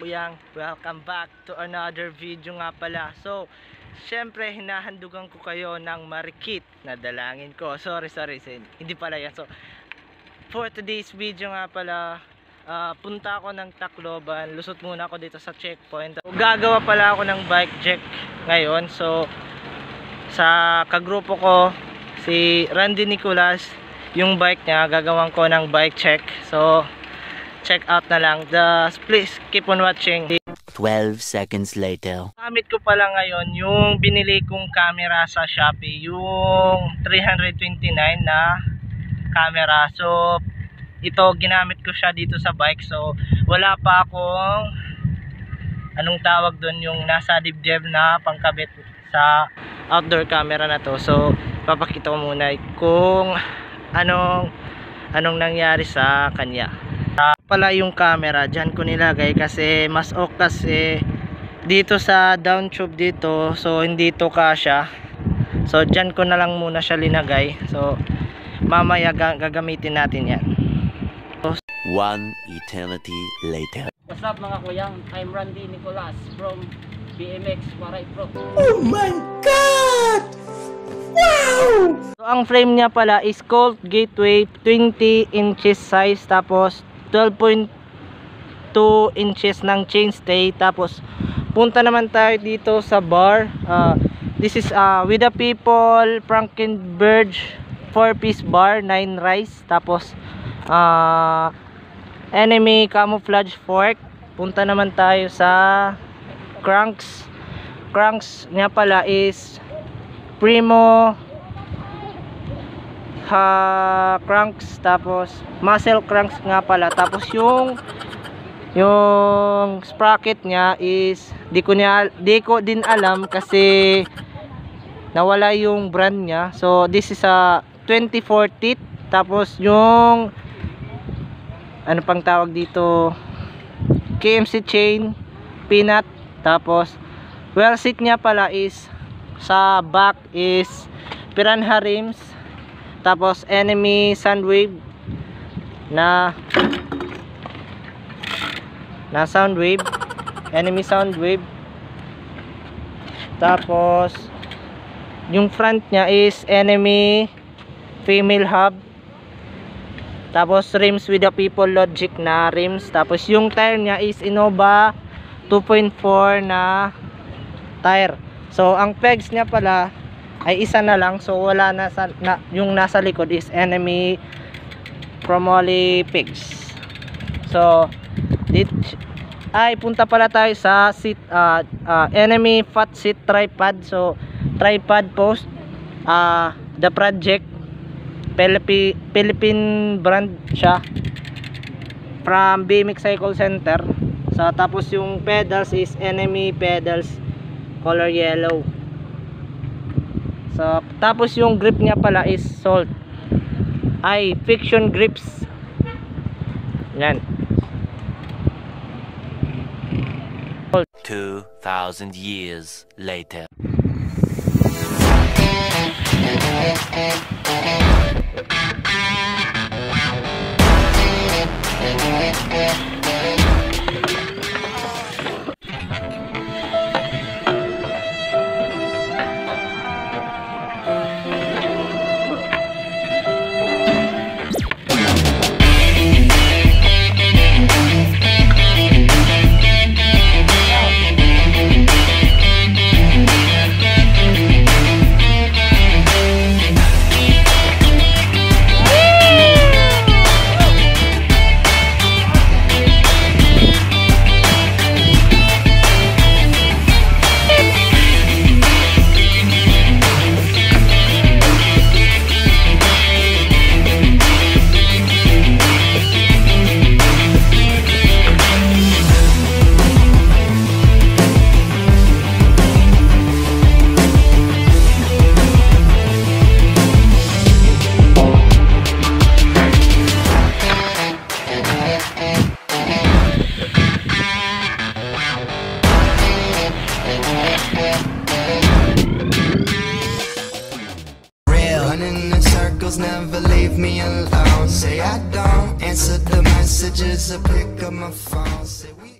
Kuyang, welcome back to another video nga pala. So, syempre hinahandugan ko kayo ng marikit na dalangin ko. Sorry, hindi pala yan. So, for today's video nga pala, punta ako ng Tacloban. Lusot muna ako dito sa checkpoint. Gagawa pala ako ng bike check ngayon. So, sa kagrupo ko, si Randy Nicolas, yung bike niya, gagawan ko ng bike check. So, check out na lang. Please keep on watching. 12 seconds later. Gamit ko pala ngayon yung binili kong camera sa Shopee, yung 329 na camera. So ito ginamit ko siya dito sa bike. So wala pa akong anong tawag doon, yung nasa dibdib na pangkabit sa outdoor camera na to. So papakita ko muna kung anong nangyari sa kanya. Pala yung camera dyan ko nilagay kasi mas ok kasi dito sa down tube dito, so hindi to kasya. So dyan ko na lang muna siya linagay. So mamaya gagamitin natin yan. One eternity later. What's up mga kuyang? I'm Randy Nicolas from BMX Waray Pro. Oh my God! Wow! So ang frame niya pala is Colt Gateway 20 inches size, tapos 12.2 inches ng chainstay. Tapos punta naman tayo dito sa bar. This is With the People Frankenberg 4-piece bar, 9 rice. Tapos Enemy camouflage fork. Punta naman tayo sa cranks. Cranks nga pala is Primo cranks, tapos muscle cranks nga pala. Tapos yung sprocket niya is di ko din alam kasi nawala yung brand niya. So this is a 24 teeth. Tapos yung ano pang tawag dito, KMC chain, peanut. Tapos well seat niya pala is sa back is Piranha rims. Tapos Enemy Soundwave na Soundwave, Enemy Soundwave. Tapos yung front niya is Enemy female hub. Tapos rims With the People Logic na rims. Tapos yung tire niya is Innova 2.4 na tire. So ang pegs niya pala ay isa na lang. So wala na, yung nasa likod is Enemy Chromoly pegs. So ay punta pala tayo sa seat, Enemy fat seat tripod. So tripod post, the project Philippine brand siya from BMX Cycle Center. So tapos yung pedals is Enemy pedals color yellow. So tapos yung grip niya pala is Salt, ay Fiction grips. Yan. 2,000 years later. never leave me alone. Say I don't answer the messages or pick up my phone. Say we